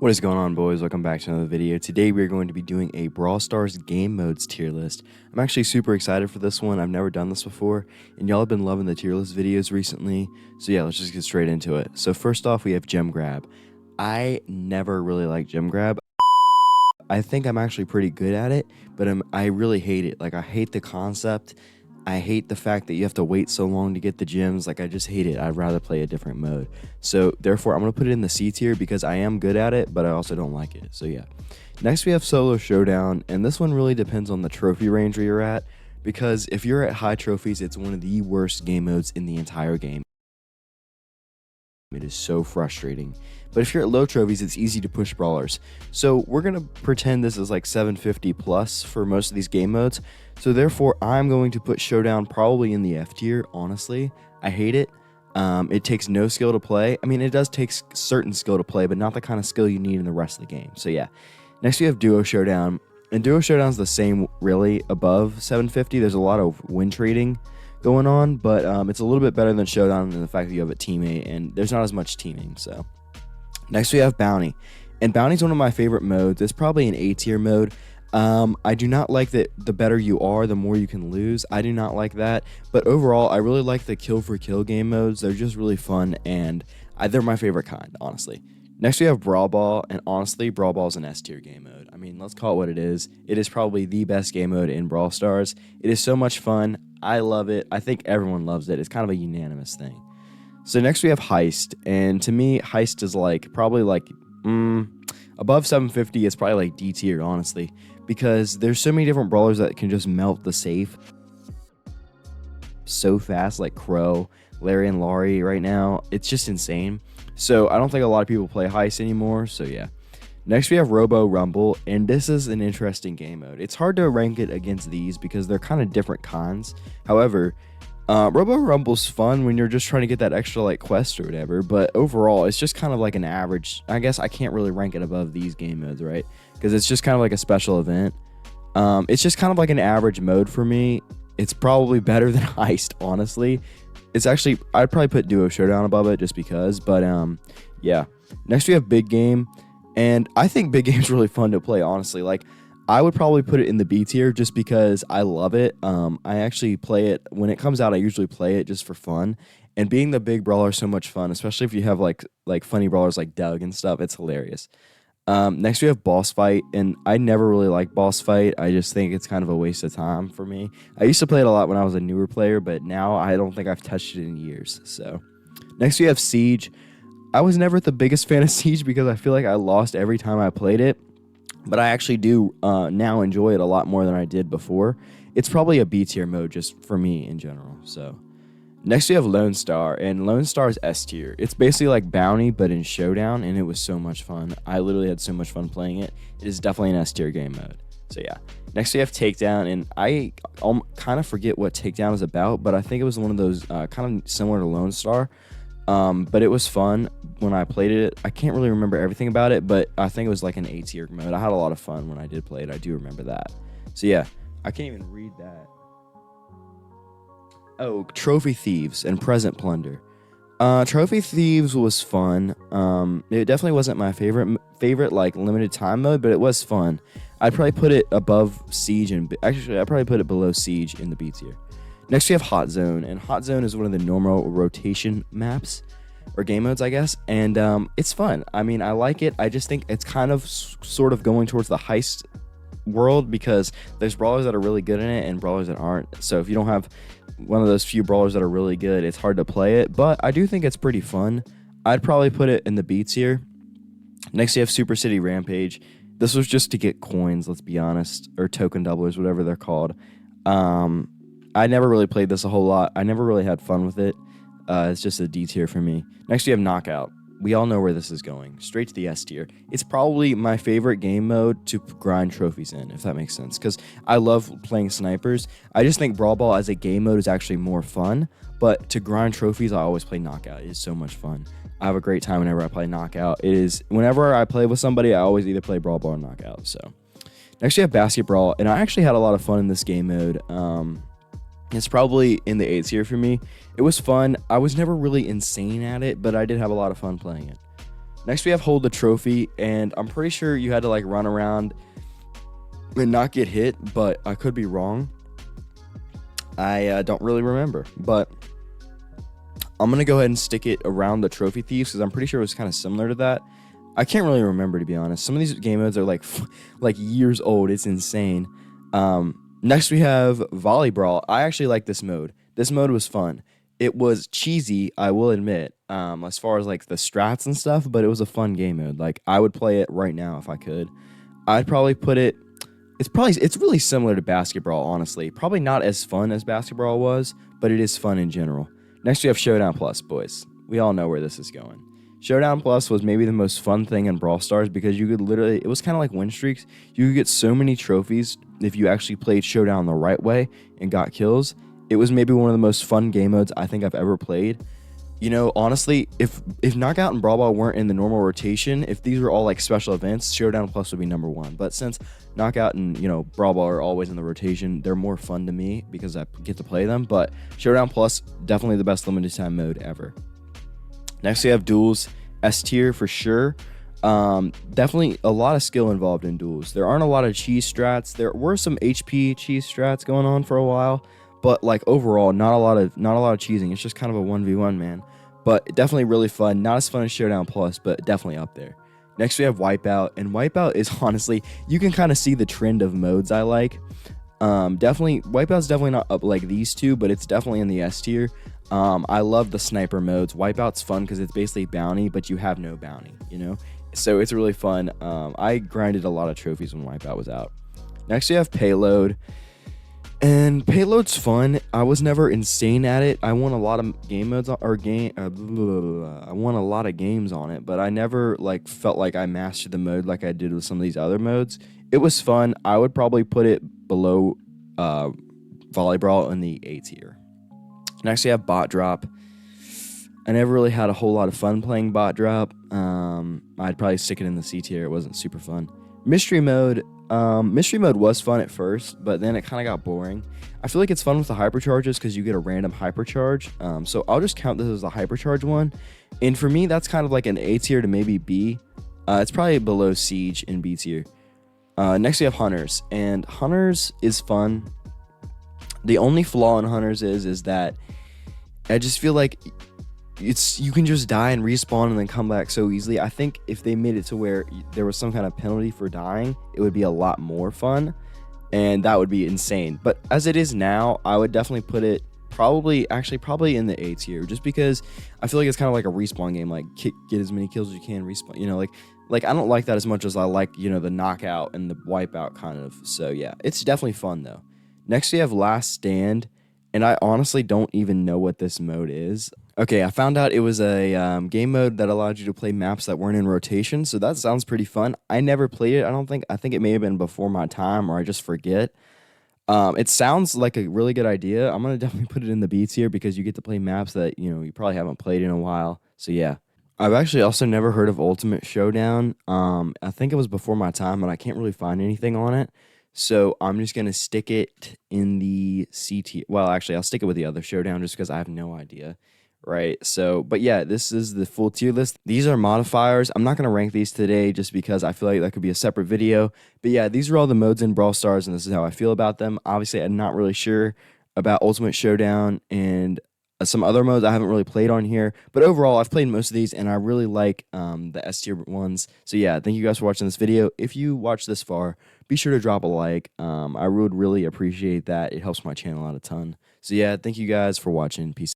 What is going on, boys? Welcome back to another video. Today we are going to be doing a Brawl Stars game modes tier list. I'm actually super excited for this one. I've never done this before, and y'all have been loving the tier list videos recently. So yeah, let's just get straight into it. So first off, we have Gem Grab. I never really liked Gem Grab. I think I'm actually pretty good at it, but I really hate it. Like, I hate the concept. I hate the fact that you have to wait so long to get the gems. Like, I just hate it. I'd rather play a different mode. So therefore, I'm going to put it in the C tier because I am good at it, but I also don't like it. So yeah. Next, we have Solo Showdown, and this one really depends on the trophy range where you're at, because if you're at high trophies, it's one of the worst game modes in the entire game. It is so frustrating. But if you're at low trophies, it's easy to push brawlers. So we're going to pretend this is like 750 plus for most of these game modes. So therefore, I'm going to put Showdown probably in the F tier, honestly. I hate it. It takes no skill to play. I mean, it does take certain skill to play, but not the kind of skill you need in the rest of the game. So yeah. Next, we have Duo Showdown. And Duo Showdown is the same, really, above 750. There's a lot of win trading going on, but it's a little bit better than Showdown in the fact that you have a teammate, and there's not as much teaming. So next we have Bounty, and Bounty is one of my favorite modes. It's probably an A tier mode. I do not like that the better you are, the more you can lose. I do not like that, but overall, I really like the kill for kill game modes. They're just really fun, and they're my favorite kind, honestly. Next, we have Brawl Ball, and honestly, Brawl Ball is an S tier game mode. I mean, let's call it what it is. It is probably the best game mode in Brawl Stars. It is so much fun. I love it. I think everyone loves it. It's kind of a unanimous thing. So next we have Heist, and to me, Heist is like probably like above 750. It's probably like D tier, honestly, because there's so many different brawlers that can just melt the safe so fast, like Crow, Larry, and Laurie right now. It's just insane. So I don't think a lot of people play Heist anymore. So yeah. Next, we have Robo Rumble, and this is an interesting game mode. It's hard to rank it against these because they're kind of different kinds. However, Robo Rumble's fun when you're just trying to get that extra like quest or whatever, but overall, it's just kind of like an average. I guess I can't really rank it above these game modes, right? Because it's just kind of like a special event. It's just kind of like an average mode for me. It's probably better than Heist, honestly. It's actually, I'd probably put Duo Showdown above it just because, but yeah. Next, we have Big Game. And I think Big Game's really fun to play, honestly. Like, I would probably put it in the B tier just because I love it. I actually play it when it comes out. I usually play it just for fun. And being the big brawler is so much fun, especially if you have like funny brawlers like Doug and stuff. It's hilarious. Next we have Boss Fight, and I never really liked Boss Fight. I just think it's kind of a waste of time for me. I used to play it a lot when I was a newer player, but now I don't think I've touched it in years. So next we have Siege. I was never the biggest fan of Siege because I feel like I lost every time I played it, but I actually do now enjoy it a lot more than I did before. It's probably a B tier mode just for me in general. So next we have Lone Star, and Lone Star is S tier. It's basically like Bounty but in Showdown, and it was so much fun. I literally had so much fun playing it. It is definitely an S tier game mode. So yeah. Next we have Takedown, and I kind of forget what Takedown is about, but I think it was one of those kind of similar to Lone Star. But it was fun when I played it. I can't really remember everything about it, but I think it was like an A tier mode. I had a lot of fun when I did play it. I do remember that. So yeah, I can't even read that. Oh, Trophy Thieves and Present Plunder. Trophy Thieves was fun. It definitely wasn't my favorite like limited time mode, but it was fun. I'd probably put it above Siege, and actually I'd probably put it below Siege in the B tier. Next, we have Hot Zone, and Hot Zone is one of the normal rotation maps, or game modes, I guess, and it's fun. I mean, I like it. I just think it's kind of sort of going towards the Heist world because there's brawlers that are really good in it and brawlers that aren't. So if you don't have one of those few brawlers that are really good, it's hard to play it, but I do think it's pretty fun. I'd probably put it in the B tier. Next, you have Super City Rampage. This was just to get coins, let's be honest, or token doublers, whatever they're called. I never really played this a whole lot. I never really had fun with it. It's just a D tier for me. Next, you have Knockout. We all know where this is going. Straight to the S tier. It's probably my favorite game mode to grind trophies in, if that makes sense. Because I love playing snipers. I just think Brawl Ball as a game mode is actually more fun. But to grind trophies, I always play Knockout. It is so much fun. I have a great time whenever I play Knockout. It is, whenever I play with somebody, I always either play Brawl Ball or Knockout. So next, you have Basket Brawl. And I actually had a lot of fun in this game mode. It's probably in the A tier for me. It was fun. I was never really insane at it, but I did have a lot of fun playing it. Next we have hold the trophy, and I'm pretty sure you had to like run around and not get hit, but I could be wrong. I don't really remember, but I'm gonna go ahead and stick it around the trophy thieves because I'm pretty sure it was kind of similar to that. I can't really remember, to be honest. Some of these game modes are like years old. It's insane. Next we have Volley Brawl. I actually like this mode. This mode was fun. It was cheesy, I will admit, as far as like the strats and stuff, but it was a fun game mode. Like I would play it right now if I could. I'd probably put it. It's really similar to basketball, honestly. Probably not as fun as basketball was, but it is fun in general. Next we have Showdown Plus, boys. We all know where this is going. Showdown Plus was maybe the most fun thing in Brawl Stars because you could literally, it was kind of like win streaks. You could get so many trophies if you actually played Showdown the right way and got kills. It was maybe one of the most fun game modes I think I've ever played. You know, honestly, if Knockout and Brawl Ball weren't in the normal rotation, if these were all like special events, Showdown Plus would be #1. But since Knockout and, you know, Brawl Ball are always in the rotation, they're more fun to me because I get to play them. But Showdown Plus, definitely the best limited time mode ever. Next we have Duels, S tier for sure. Definitely a lot of skill involved in Duels. There aren't a lot of cheese strats. There were some HP cheese strats going on for a while, but like overall, not a lot of cheesing. It's just kind of a 1v1, man. But definitely really fun. Not as fun as Showdown Plus, but definitely up there. Next we have Wipeout, and Wipeout is honestly, you can kind of see the trend of modes I like. Definitely Wipeout's definitely not up like these two, but it's definitely in the S tier. I love the sniper modes. Wipeout's fun because it's basically bounty, but you have no bounty, you know? So it's really fun. I grinded a lot of trophies when Wipeout was out. Next we have Payload. And Payload's fun. I was never insane at it. I won a lot of game modes I won a lot of games on it, but I never like felt like I mastered the mode like I did with some of these other modes. It was fun. I would probably put it below Volley Brawl in the A tier. Next we have Bot Drop. I never really had a whole lot of fun playing Bot Drop. I'd probably stick it in the C tier. It wasn't super fun. Mystery Mode. Mystery Mode was fun at first, but then it kind of got boring. I feel like it's fun with the hypercharges because you get a random hypercharge. So I'll just count this as a hypercharge one. And for me, that's kind of like an A tier to maybe B. It's probably below Siege in B tier. Next we have Hunters, and Hunters is fun. The only flaw in Hunters is that I just feel like you can just die and respawn and then come back so easily. I think if they made it to where there was some kind of penalty for dying, it would be a lot more fun, and that would be insane. But as it is now, I would definitely put it probably in the A tier, just because I feel like it's kind of like a respawn game. Like get as many kills as you can, respawn. You know, like I don't like that as much as I like, you know, the knockout and the wipeout kind of. So yeah, it's definitely fun though. Next we have Last Stand, and I honestly don't even know what this mode is. Okay, I found out it was a game mode that allowed you to play maps that weren't in rotation, so that sounds pretty fun. I never played it, I don't think. I think it may have been before my time, or I just forget. It sounds like a really good idea. I'm going to definitely put it in the B tier because you get to play maps that, you know, you probably haven't played in a while. So yeah. I've actually also never heard of Ultimate Showdown. I think it was before my time, and I can't really find anything on it. So I'm just going to stick it in the C tier. Well, actually, I'll stick it with the other Showdown just because I have no idea. Right, so, but yeah, this is the full tier list. These are modifiers. I'm not going to rank these today just because I feel like that could be a separate video. But yeah, these are all the modes in Brawl Stars, and this is how I feel about them. Obviously, I'm not really sure about Ultimate Showdown and some other modes I haven't really played on here. But overall, I've played most of these, and I really like the S tier ones. So yeah, thank you guys for watching this video. If you watched this far, be sure to drop a like. I would really appreciate that. It helps my channel out a ton. So yeah, thank you guys for watching. Peace.